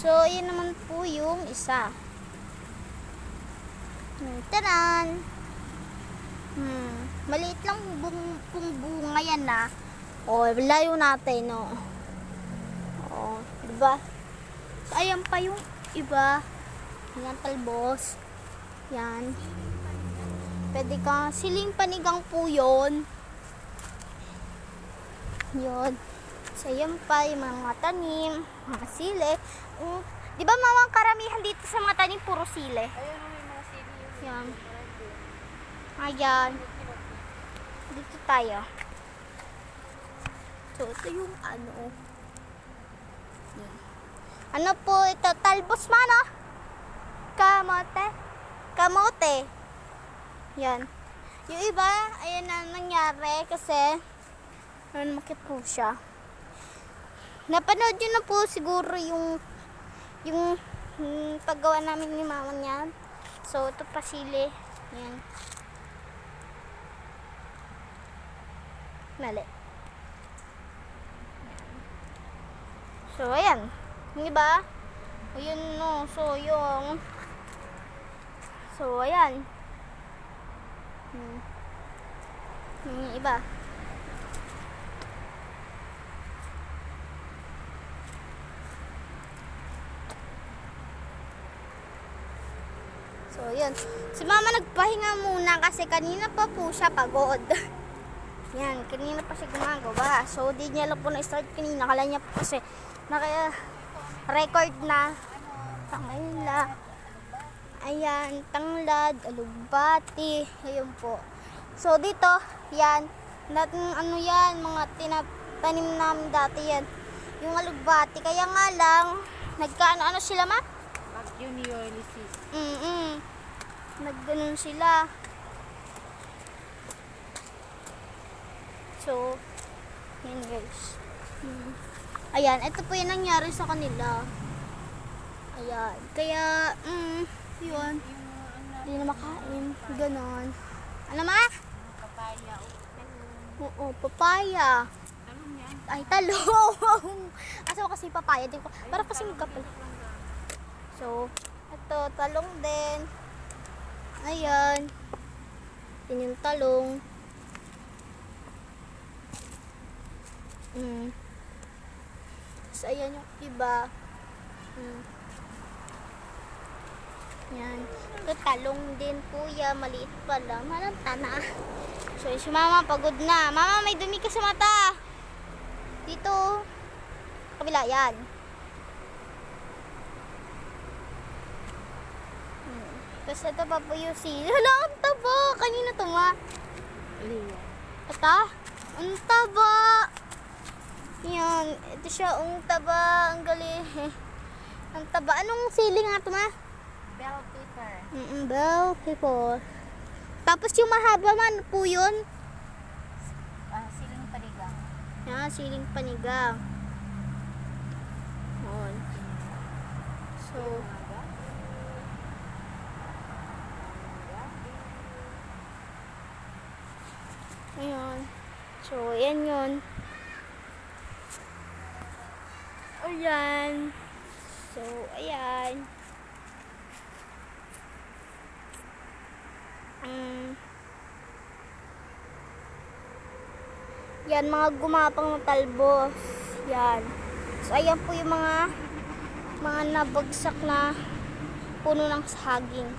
So, yun naman po yung isa. Taran! Maliit lang kung bunga yan na. Layo natin, no. Diba? So, ayan pa yung iba. Yan, talbos. Yan. Pwede kang siling panigang po yun. Yun. So, yan pa yung mga tanim, mga sili. Di ba mama, karamihan dito sa mga tanim, puro sili? Ayun, may mga sili yun. Yan. Ayan. Dito tayo. So, ito yung ano. Ano po ito? Talbos man, oh. Kamote. Kamote. Yan. Yung iba, ayan na nangyari kasi makit po siya. Napanood yun na po siguro yung paggawa namin ni mama niyan. So, ito pa sili. Yan. Mali. So, ayan. Yung iba, ayun no. So, ayan. Yung iba. So, yun. Si mama nagpahinga muna kasi kanina pa po siya pagod. Yan, kanina pa siya gumagawa. So, di niya lang po na-start kanina. Kala niya po kasi naka-record na. Tanglad. Ayan, tanglad, alugbati. Ayun po. So, dito, yan. Ano yan, mga tinatanim namin dati yan. Yung alugbati. Kaya nga lang, nagkaano sila ma? Bagyo ni Ulysses. Nagganon sila. So, yan guys. Ayan, ito po yung nangyari sa kanila. Ayan. Kaya, yun. Hindi na makain. Ganon. Ano ma? Papaya. Oo, papaya. Talong yan. Ay, talong. Asa kasi papaya din ko. Para kasi magkapal. So, ito, talong din. Ayan. Yan yung talong. So, ayan yung iba. Yan. Ito, talong din po yan. Maliit pala. Malanta na. So, si mama pagod na. Mama, may dumi ka sa mata. Dito. Kabila, yan. Tapos ito pa po yung sili. Hala, ang taba. Kanina to ma. Ito? Ang taba. Yan. Ito siya, ang taba. Ang galing. Ang taba. Anong sili nga to ma? Bell pepper. Bell pepper. Tapos yung mahaba man po yun. Siling panigang. Yan, siling panigang. Yan. So, ayan. So, ayan yun. Ayan. So, ayan. Yan, mga gumapang na talbos. Yan. So, ayan po yung mga nabagsak na puno ng saging.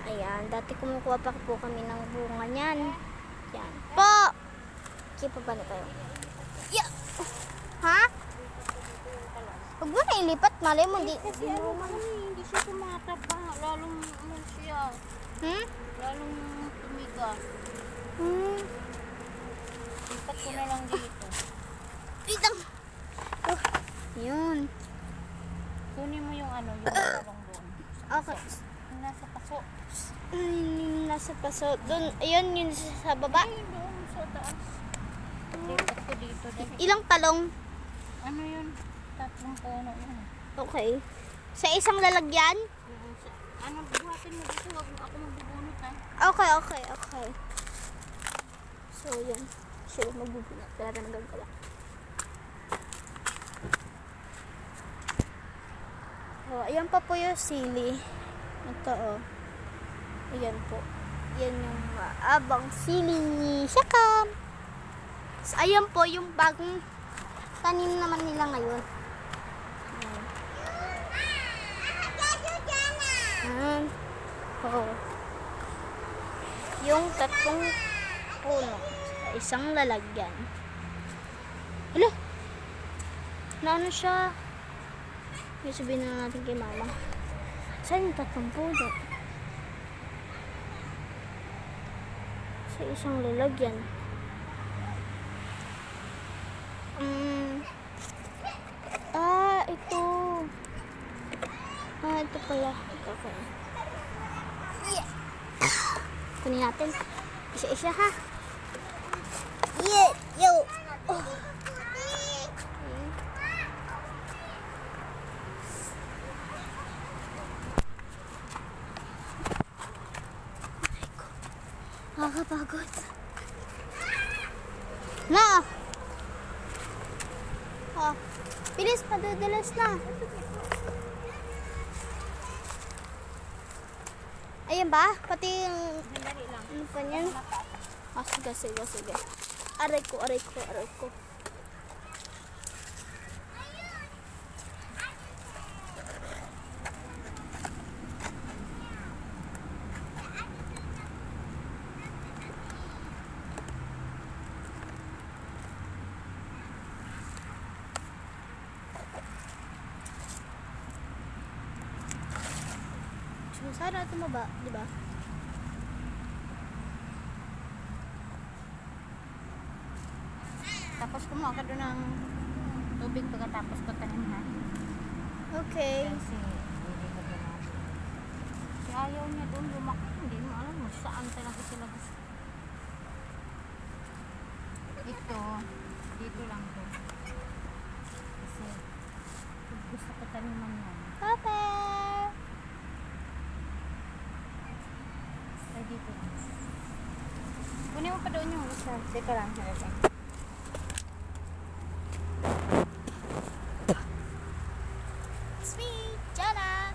Ayan. Dati kumukuha pa po kami ng bunga niyan. Yan. Po! Okay pa ba na tayo? Yeah! Ha? Huwag mo na ilipat. Malay mo. Kasi hindi siya tumataba. Lalong siya. Lalong tumigas. Lipat ko na lang dito. Itang! Yun. Kunin mo yung yung talong doon. Okay. Yung nasa paso. Nasa paso. Doon, ayun, yun sa baba. Ay, doon sa taas. Lipat ko dito. Ilang talong? Ano yun? 3 puno yun. Okay. Sa isang lalagyan? Buhatin mo dito. Huwag mo ako magbubunot ha. Okay. So, yun. Sure, magbubunot. Wala na nagagawa. Oh, ayan pa po yung sili. Ito, oh. Ayan po. Yan yung maabang sili. Saka, ayan po yung bagong tanim naman nila ngayon. Ayan. Oh. Yung 3 puno sa isang lalagyan. Hala! Naano siya? Sabihin na natin kay mama. Saan yung 3 puno? Sa isang lalagyan. Ito. Ito pala. Okay. Yeah. Kunin natin. Isa-isa ha. Yeah. Yo. Oh. Nakakapagod. Na! Oh, bilis, madudulas na. Ayan ba? Pati yung... Sandali lang. Ano pa niyan? Sige. Aray ko. Sana tumaba, di ba? Tapos kumuha ka doon ng tubig pagkatapos ko tanim ha. Okay. Kasi hindi ko doon. Si ayaw niya doon lumaki. Hindi mo alam mo saan talaga sila gusto. Ito, dito lang to. Kasi gusto ko taniman yan. Papa! Ay, dito lang. Kunin mo pa doon yung isa. Dito lang. Sweet! Jana!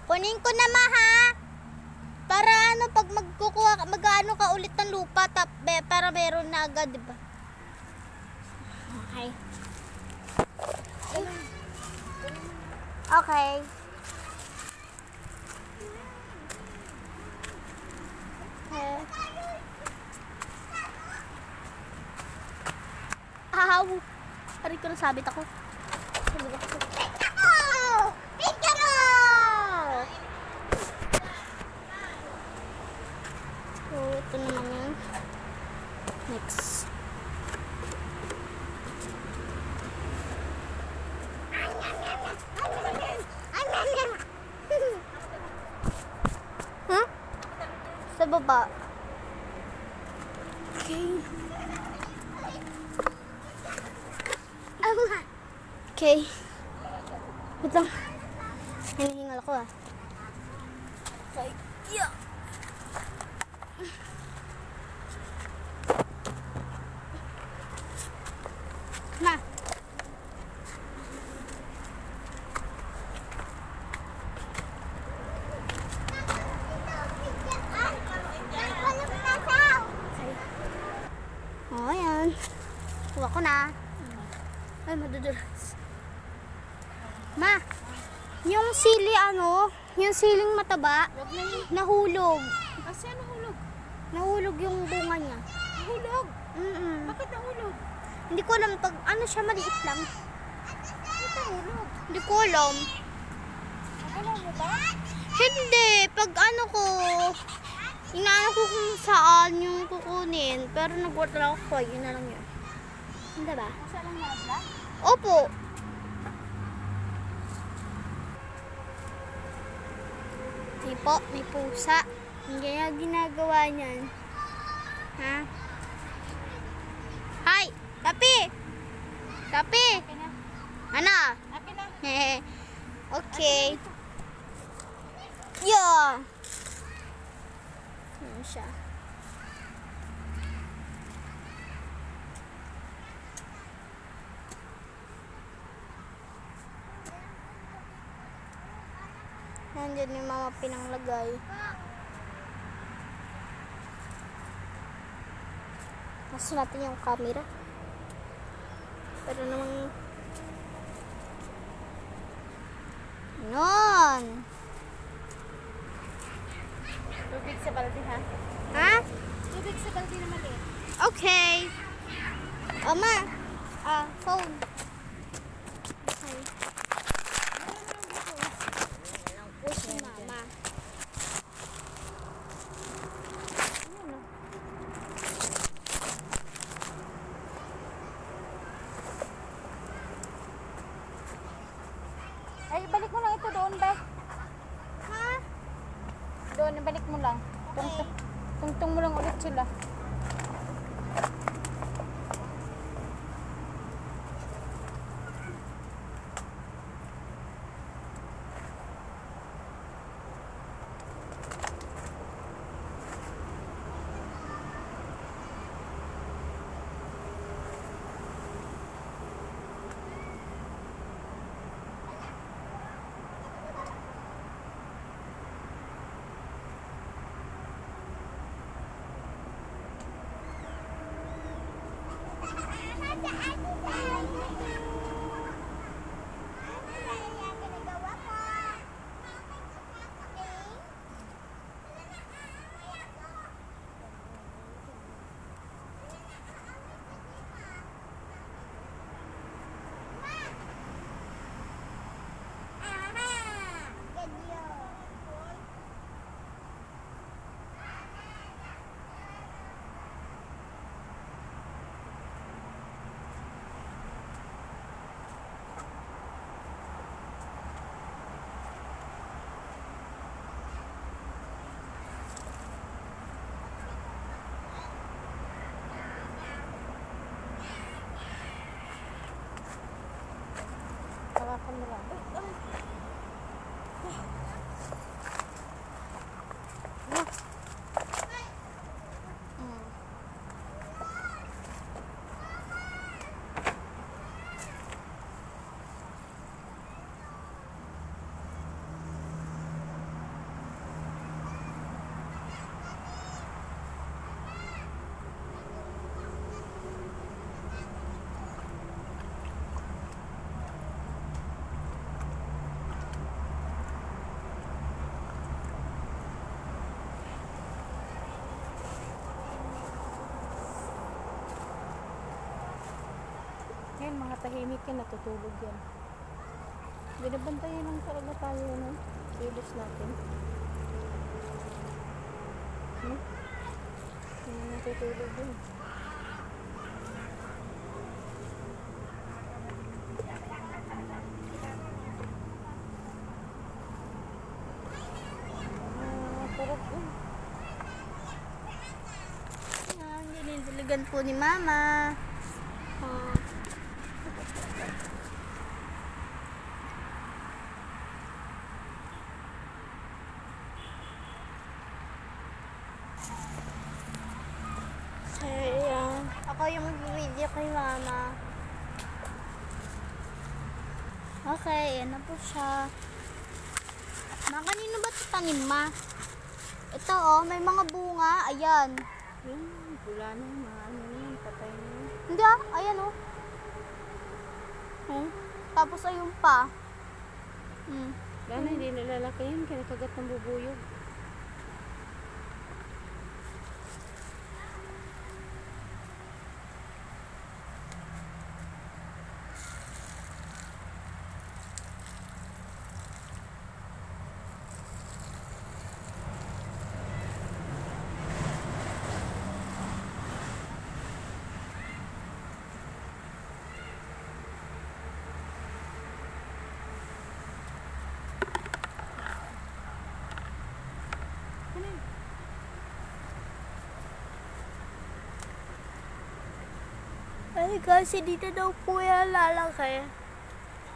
Kunin ko na, ma, ha? Para ano, pag mag-ano ka ulit ng lupa, para meron na agad, di ba? Okay. Okay. Ahaw! Aray ko, nasabit ako. Pinkaro! So, ito naman yun. Next. Huh? Sa baba. Okay. Okay. Wait lang. Hinihingal ako ah. Okay. Yeah. Ma. Oh, ayan. Kuha ko na. Ay, madudulas. Ma, yung sili yung siling mataba, Huwag na yun. nahulog. Kasi nahulog? Nahulog yung bunga niya. Nahulog? Mm-mm. Bakit nahulog? Hindi ko alam, pag ano siya, maliit lang. Bakit nahulog? Hindi ko alam. Akala mo ba? Hindi, pag ano ko, inaano ko kung saan yung kukunin. Pero nag-water ako, yun na lang yun. Hindi ba? Nasa lang nabla? Opo. Hindi po, may pusa. Hindi na ginagawa niyan. Ha? Hi! Kapi! Kapi! Akin na. Ano? Akin na. Okay. Yeah! Ano siya? Nandiyan ni mama pinanglagay. Nasa natin yung camera. Pero namang nun. Tubig sa balde ha? Ha? Tubig sa balde na maliit. Okay. Oma. Phone. Okay. Lang po si mama. Ayun, oh. Ay, balik mo lang ito doon, Beth. Ha? Doon, balik mo lang. Tungtong mo lang ulit sila. Hawakan mo lang. Yan, mga tahimik yan, natutulog yan. Binabantayan lang talaga tayo, no? Kilos natin. Yan, natutulog yun. Turog yun. Yan, dinidiligan po ni mama. Ayan. Ako yung mag-video kay mama. Okay, yan na po siya. Ma, kanino ba ito tanim, ma? Ito, oh, may mga bunga. Ayan. Yan, pula na yung mga ano yun, patay na yun. Hindi, ayan, oh. Tapos, ayun pa. Lana, hindi nalalaki yan, kinakagat ng bubuyog. Ay, kasi dito daw po yan lalaki.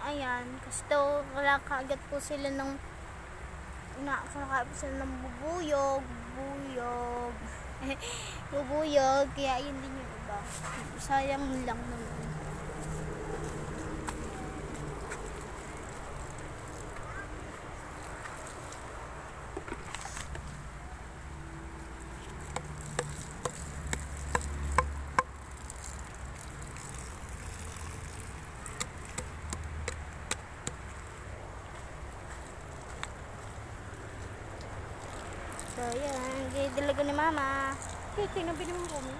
Ayan, kasi daw kaagad po sila ng nakakain po sila ng bubuyog. Bubuyog, kaya yun din yung iba. Sayang lang naman. yan. Didalago ni mama. Okay, tinabili mo kami.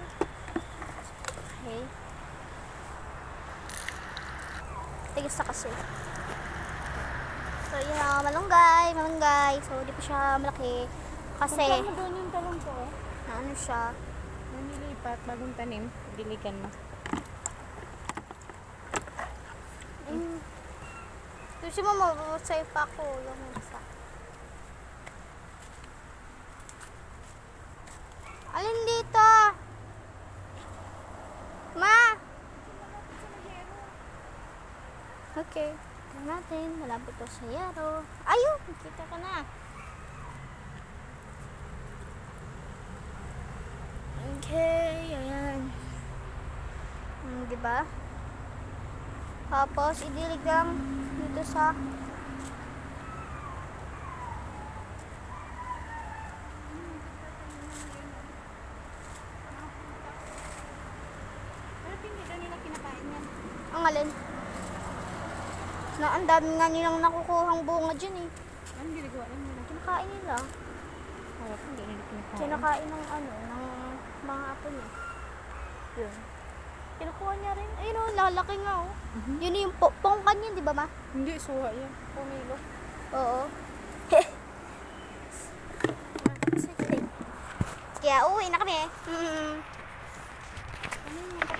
Okay. Tigas na kasi. So, yun ang malunggay. So, di pa siya malaki. Kasi, Punta mo doon yung talong ko. na ano siya. Nanilipat, bagong tanim. Diligan mo. Kasi mama, sa'yo pa ako. Yung isa. Alin dito? Ma! Okay. Tignan natin. Malapit ko sa yero. Ayun! Kita ka na. Okay. Ayan. Diba? Tapos, idilig lang dito sa Pero hindi daw nila kinakain yan. ang alin. Na ang dami nga nilang nakukuhang bunga dyan eh. Anong ginagawa nila? Kinakain nila. Wala pa, hindi nila kinakain. Kinakain ng ano, ng mga apo niya. Yun. Kinukuha niya rin. Ayun o, lalaki nga o. Yun yung pongkan niya, di ba ma? Hindi, suha yan. Pumilo. Oo. Sige. Kaya uwi na kami. Ano yung